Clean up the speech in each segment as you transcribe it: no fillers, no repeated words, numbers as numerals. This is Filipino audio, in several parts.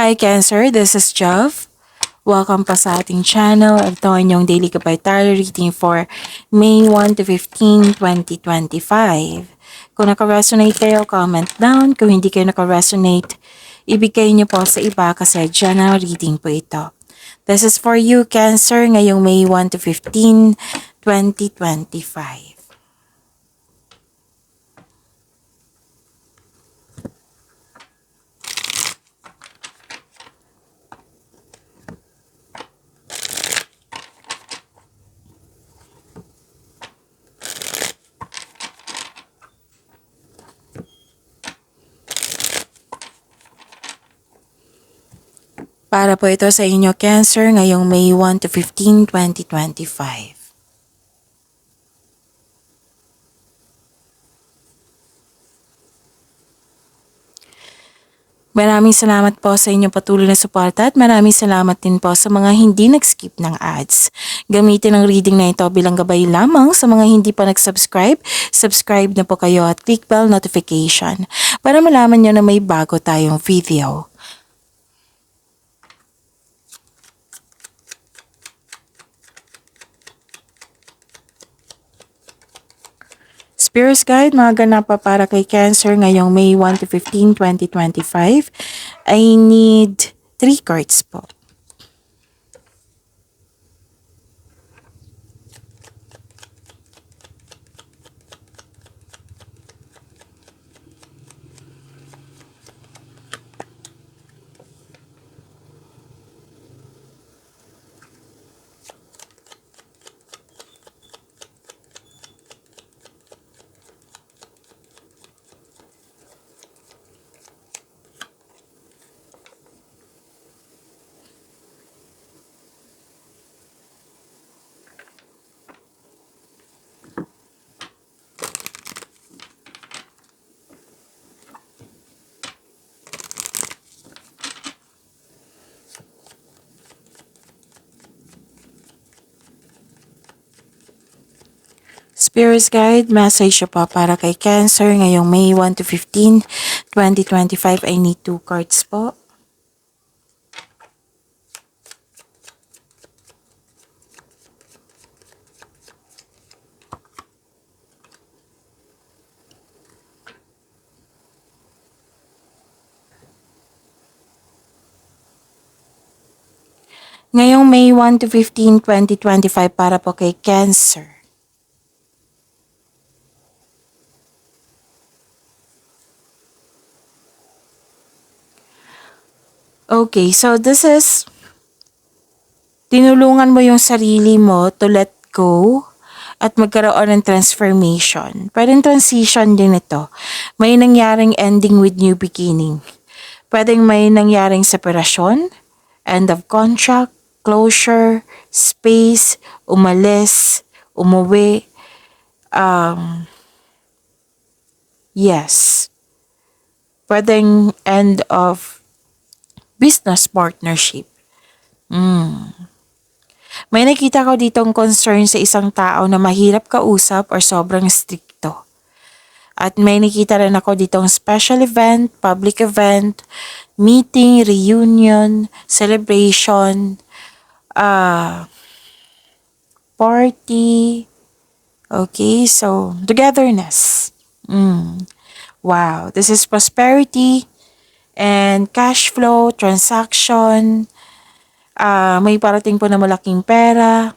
Hi Cancer, this is Jav. Welcome pa sa ating channel. Ito ang inyong daily kapay tarot reading for May 1 to 15, 2025. Kung naka-resonate kayo, comment down. Kung hindi kayo naka-resonate, ibigay niyo po sa iba kasi general reading po ito. This is for you, Cancer, ngayong May 1 to 15, 2025. Para po ito sa inyo, Cancer, ngayong May 1 to 15, 2025. Maraming salamat po sa inyong patuloy na suporta at maraming salamat din po sa mga hindi nag-skip ng ads. Gamitin ang reading na ito bilang gabay lamang sa mga hindi pa nag-subscribe. Subscribe na po kayo at click bell notification para malaman nyo na may bago tayong video. Spirit Guide, mga ganap pa para kay Cancer ngayong May 1 to 15, 2025. I need 3 cards po. Spirit Guide, message po para kay Cancer ngayong May 1 to 15, 2025. I need 2 cards po. Ngayong May 1 to 15, 2025 para po kay Cancer. Okay, so this is tinulungan mo yung sarili mo to let go at magkaroon ng transformation. Pwedeng transition din ito. May nangyaring ending with new beginning. Pwedeng may nangyaring separasyon, end of contract, closure, space, umalis, umuwi. Yes. Pwedeng end of business partnership. May nakita ko ditong concern sa isang tao na mahirap kausap or sobrang stricto. At may nakita rin ako ditong special event, public event, meeting, reunion, celebration, party. Okay, so togetherness. Wow, this is prosperity and cash flow, transaction. May parating po na malaking pera.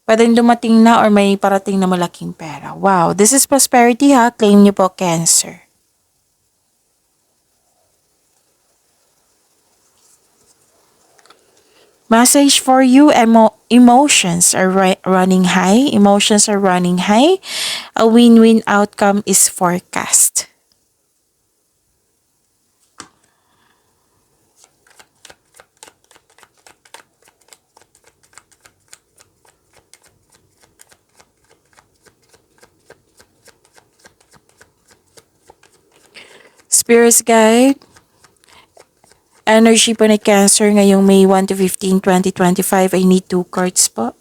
Pwedeng dumating na or may parating na malaking pera. Wow, this is prosperity ha. Claim niyo po, Cancer. Message for you, emotions are running high. Emotions are running high. A win-win outcome is forecast. Spirit Guide, energy po ni Cancer ngayong May 1 to 15, 2025. I need 2 cards po.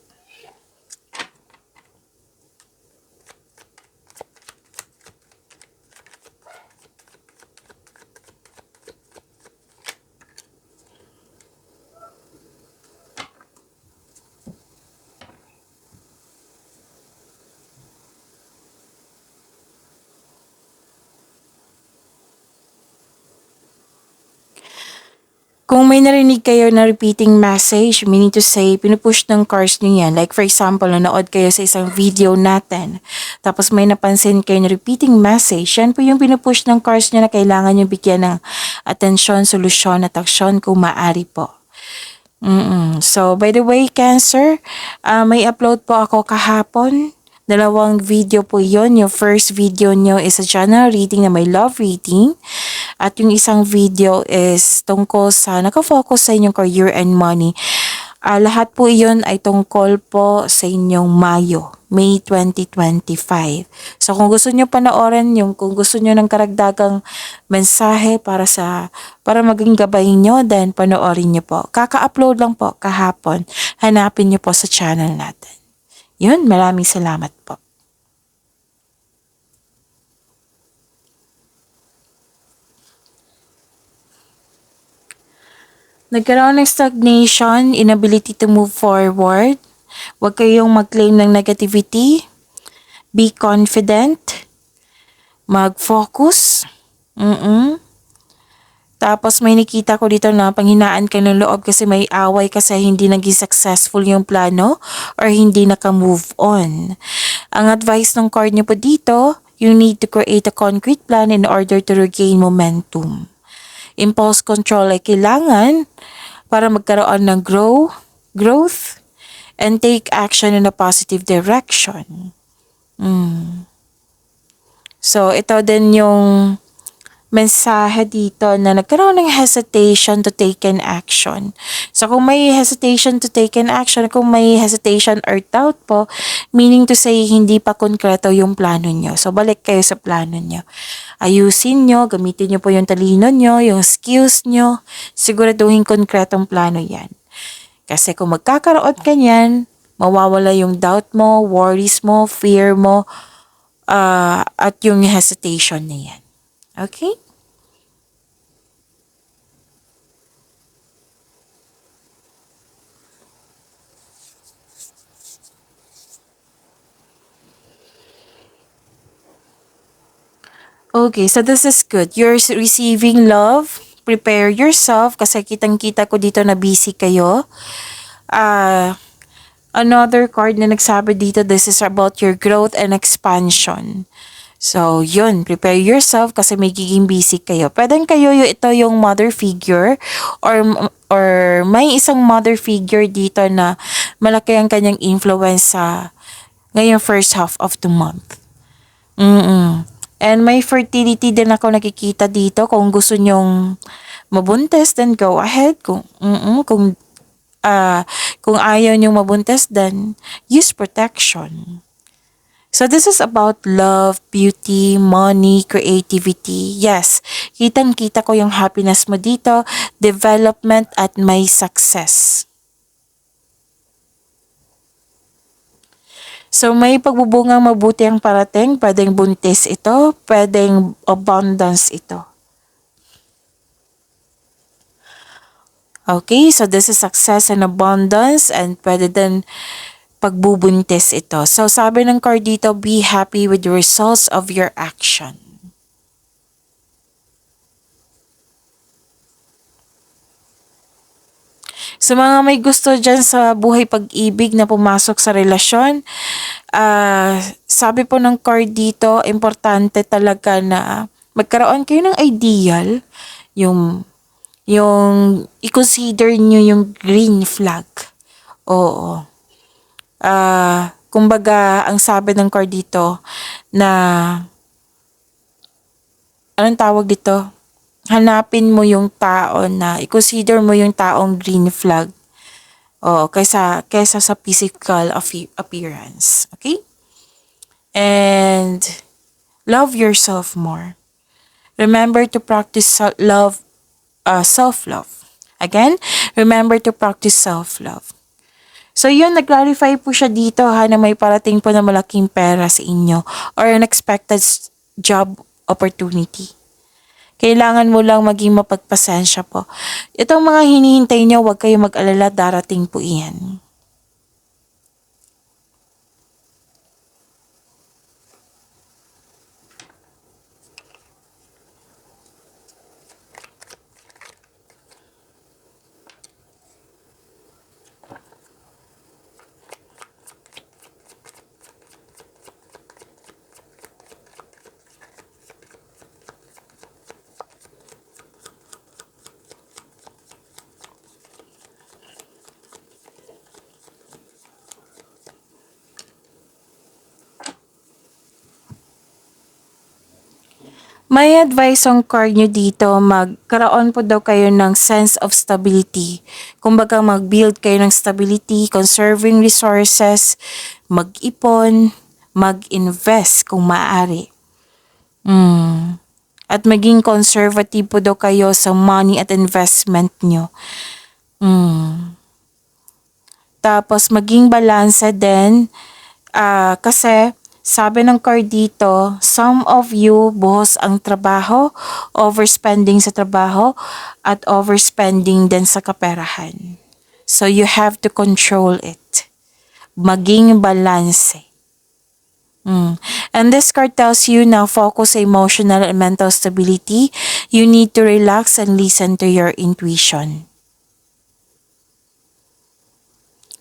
Kung may narinig kayo na repeating message, meaning to say, pinupush ng cards nyo yan. Like for example, nanood kayo sa isang video natin. Tapos may napansin kayo na repeating message. Yan po yung pinupush ng cards nyo na kailangan nyo bigyan ng atensyon, solusyon at aksyon kung maaari po. So, by the way, Cancer, may upload po ako kahapon. Dalawang video po yon. Yung first video nyo is a general reading na may love reading. At yung isang video is tungkol sa nakafocus sa inyong career and money. Lahat po iyon ay tungkol po sa inyong May 2025. So kung gusto nyo panoorin, kung gusto nyo ng karagdagang mensahe para maging gabay nyo, then panoorin nyo po. Kaka-upload lang po kahapon. Hanapin nyo po sa channel natin. Yun, maraming salamat po. Nagkaroon ng stagnation, inability to move forward. Huwag kayong mag-claim ng negativity. Be confident. Mag-focus. Tapos may nakita ko dito na panghinaan ka ng loob kasi may away kasi hindi naging successful yung plano or hindi naka-move on. Ang advice ng card niyo po dito, you need to create a concrete plan in order to regain momentum. Impulse control ay kailangan para magkaroon ng growth, and take action in a positive direction. So, ito din yung mensahe dito na nagkaroon ng hesitation to take an action. So, kung may hesitation to take an action, kung may hesitation or doubt po, meaning to say, hindi pa konkreto yung plano nyo. So, balik kayo sa plano nyo. Ayusin nyo, gamitin nyo po yung talino nyo, yung skills nyo, siguraduhin konkretong plano yan. Kasi kung magkakaroon ka niyan, mawawala yung doubt mo, worries mo, fear mo, at yung hesitation na yan. Okay? Okay, so this is good. You're receiving love. Prepare yourself kasi kitang-kita ko dito na busy kayo. Another card na nagsabi dito, this is about your growth and expansion. So, yun, prepare yourself kasi may giging busy kayo. Pwedeng kayo ito yung mother figure or may isang mother figure dito na malaki ang kanyang influence sa ngayong first half of the month. And may fertility din ako nakikita dito. Kung gusto nyong mabuntis, then go ahead. Kung ayaw nyong mabuntis, then use protection. So this is about love, beauty, money, creativity. Yes, kitang-kita ko yung happiness mo dito, development at may success. So may pagbubungang mabuti ang parating, pwedeng buntis ito, pwedeng abundance ito. Okay, so this is success and abundance and pwede din pagbubuntis ito. So sabi ng card dito, be happy with the results of your action. Sa mga may gusto dyan sa buhay pag-ibig na pumasok sa relasyon, sabi po ng card dito, importante talaga na magkaroon kayo ng ideal, yung i-consider nyo yung green flag. Oo. Kumbaga, ang sabi ng card dito na, anong tawag dito? Hanapin mo yung tao na, i-consider mo yung taong green flag. Kaysa sa physical appearance. Okay? And love yourself more. Remember to practice self-love. Again, remember to practice self-love. So yun, nag-clarify po siya dito na may parating po na malaking pera sa inyo or unexpected job opportunity. Kailangan mo lang maging mapagpasensya po. Itong mga hinihintay nyo, huwag kayong mag-alala, darating po iyan. May advice ang card nyo dito, magkaroon po daw kayo ng sense of stability. Kumbaga mag-build kayo ng stability, conserving resources, mag-ipon, mag-invest kung maaari. At maging conservative po daw kayo sa money at investment nyo. Tapos maging balanse din kasi sabi ng card dito, some of you buhos ang trabaho, overspending sa trabaho, at overspending din sa kaperahan. So you have to control it. Maging balanse. And this card tells you now focus sa emotional and mental stability. You need to relax and listen to your intuition.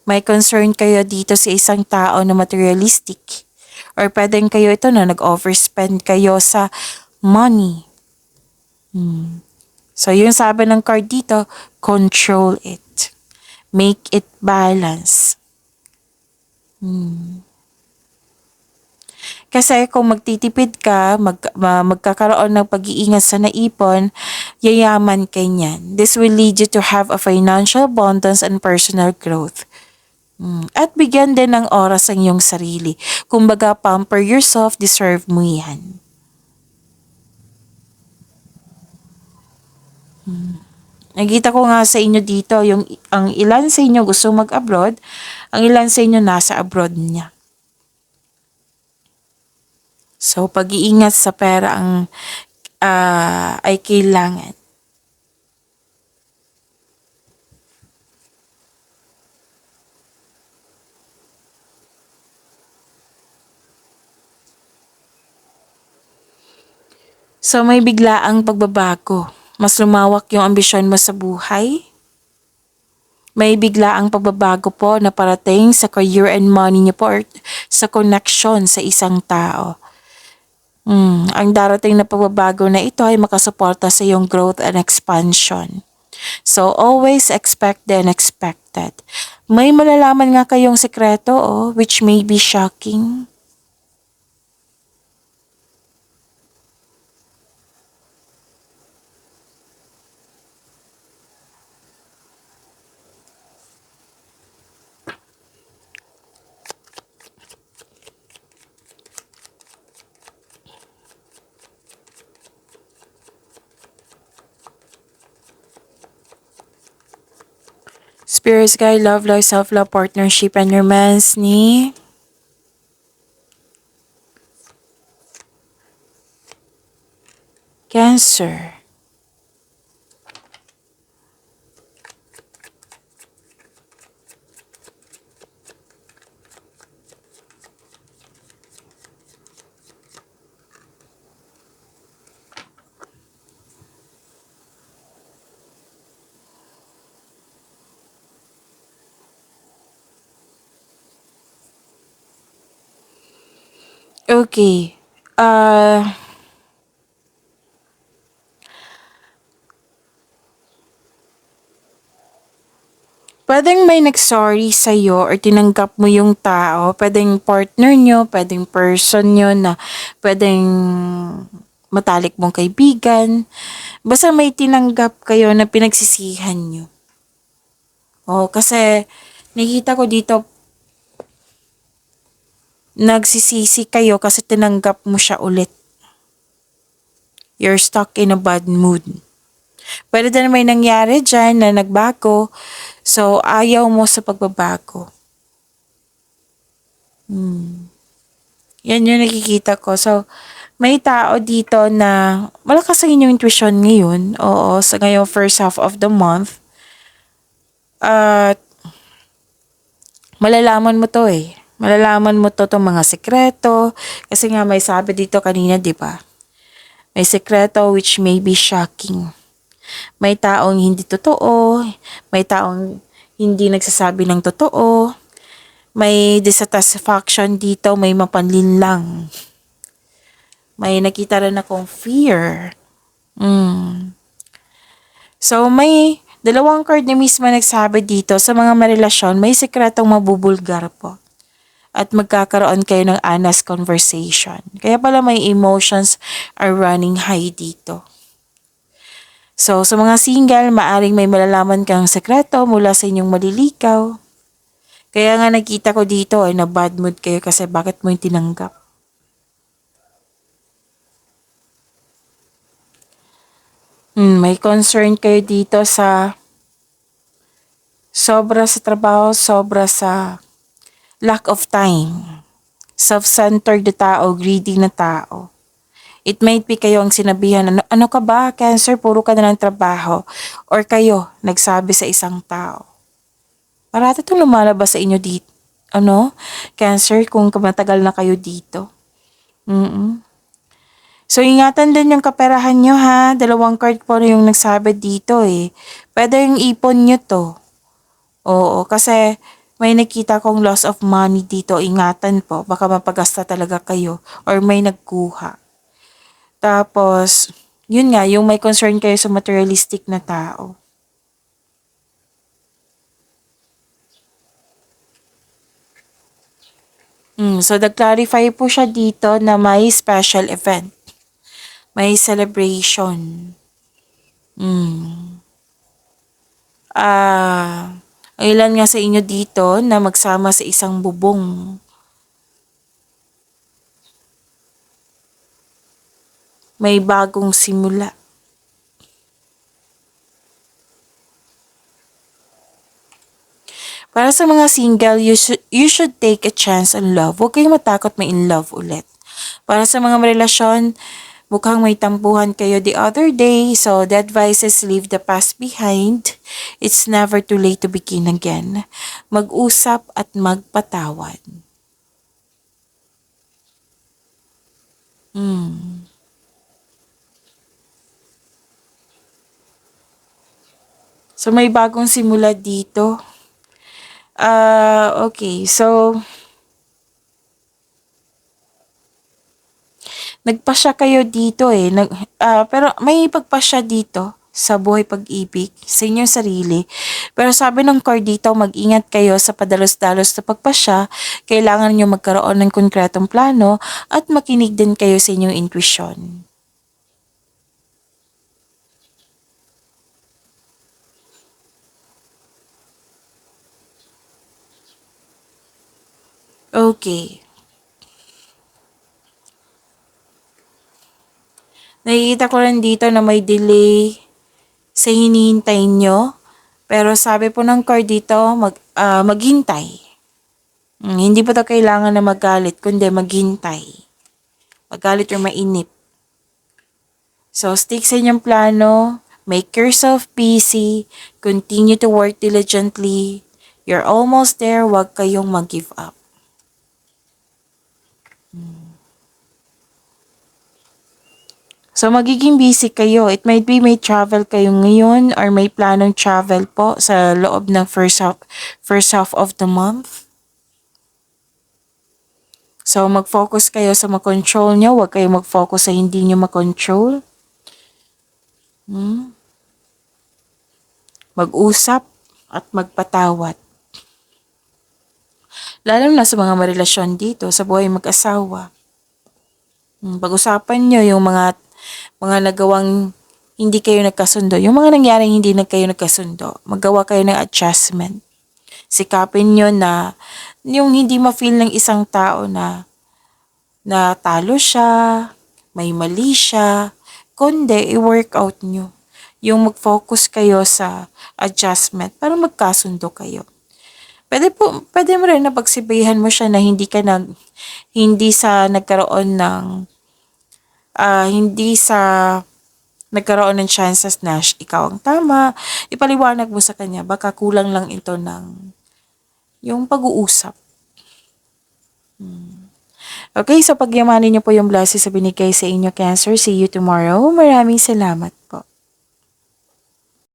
May concern kayo dito sa isang tao na materialistic. Or pwedeng kayo ito na nag-overspend kayo sa money. So yung sabi ng card dito, control it. Make it balance. Kasi kung magtitipid ka, magkakaroon ng pag-iingat sa naipon, yayaman ka niyan. This will lead you to have a financial abundance and personal growth. At bigyan din ng oras ang iyong sarili. Kumbaga, pamper yourself, deserve mo yan. Nakita ko nga sa inyo dito, ang ilan sa inyo gusto mag-abroad, ang ilan sa inyo nasa abroad niya. So, pag-iingat sa pera ay kailangan. So, may biglaang pagbabago. Mas lumawak yung ambisyon mo sa buhay. May biglaang pagbabago po na parating sa career and money niyo po or sa connection sa isang tao. Ang darating na pagbabago na ito ay makasuporta sa iyong growth and expansion. So, always expect the unexpected. May malalaman nga kayong sekreto, which may be shocking. Spirits guide, love, life, self-love, partnership, and romance ni Cancer. Okay. Pwedeng may nag-sorry sa'yo or tinanggap mo yung tao. Pwedeng partner nyo, pwedeng person nyo na pwedeng matalik mong kaibigan. Basta may tinanggap kayo na pinagsisihan nyo. Kasi nakita ko dito, nagsisisi kayo kasi tinanggap mo siya ulit. You're stuck in a bad mood. Pwede din may nangyari dyan na nagbago. So, ayaw mo sa pagbabago. Yan yung nakikita ko. So, may tao dito na malakas ang inyong intuition ngayon. Oo, sa ngayong first half of the month. At malalaman mo to eh. Malalaman mo to itong mga sekreto. Kasi nga may sabi dito kanina, di ba? May sekreto which may be shocking. May taong hindi totoo, may taong hindi nagsasabi ng totoo, may dissatisfaction dito, may mapanlinlang. May nakita rin akong fear. So, may dalawang card na mismo nagsabi dito sa mga marelasyon, may sekretong mabubulgar po. at magkakaroon kayo ng honest conversation. Kaya pala may emotions are running high dito. So, sa mga single, maaring may malalaman kang sekreto mula sa inyong malilikaw. Kaya nga nakita ko dito ay na bad mood kayo kasi bakit mo yung tinanggap. May concern kayo dito sa sobra sa trabaho, sobra sa lack of time. Self-centered na tao, greedy na tao. It might be kayo ang sinabihan, ano ka ba, Cancer, puro ka na ng trabaho. Or kayo, nagsabi sa isang tao. Parati itong lumalabas sa inyo dito. Cancer, kung matagal na kayo dito. So, ingatan din yung kaperahan nyo ha. Dalawang card po na yung nagsabi dito eh. Pwede yung ipon nyo to. Oo, kasi may nakita kong loss of money dito. Ingatan po, baka mapagasta talaga kayo. Or may nagkuha. Tapos, yun nga, yung may concern kayo sa materialistic na tao. So, nag-clarify po siya dito na may special event. May celebration. Ilan nga sa inyo dito na magsama sa isang bubong. May bagong simula. Para sa mga single, you should take a chance on love. Huwag kayong matakot may in love ulit. Para sa mga relasyon, mukhang may tampuhan kayo the other day, so the advice is leave the past behind. It's never too late to begin again. Mag-usap at magpatawad. So may bagong simula dito. Okay, so nagpasya kayo dito eh. Pero may pagpasya dito sa buhay pag-ibig sa inyong sarili. Pero sabi ng card dito, mag-ingat kayo sa padalos-dalos na pagpasya. Kailangan nyo magkaroon ng konkretong plano at makinig din kayo sa inyong intuition. Okay. Nakikita ko rin dito na may delay sa hinihintay nyo. Pero sabi po ng card dito, maghintay. Hindi po to kailangan na magalit, kundi maghintay. Magalit or mainip. So, stick sa inyong plano. Make yourself busy. Continue to work diligently. You're almost there. Huwag kayong mag-give up. So, magiging busy kayo. It might be may travel kayo ngayon or may planong travel po sa loob ng first half of the month. So, mag-focus kayo sa mag-control nyo. Huwag kayo mag-focus sa hindi nyo mag-control. Mag-usap at magpatawad. Lalo na sa mga marelasyon dito, sa buhay mag-asawa. Pag-usapan nyo yung mga nagawang hindi kayo nagkasundo. Yung mga nangyaring hindi kayo nagkasundo. Magawa kayo ng adjustment. Sikapin nyo na yung hindi ma-feel ng isang tao na talo siya, may mali siya, kundi i-workout nyo. Yung mag-focus kayo sa adjustment para magkasundo kayo. Pwede mo rin na pagsibayan mo siya na hindi nagkaroon ng chances na ikaw ang tama. Ipaliwanag mo sa kanya, baka kulang lang ito ng yung pag-uusap. Okay, so pagyamanin niyo po yung blessings sa binigay sa inyo, Cancer. See you tomorrow. Maraming salamat po.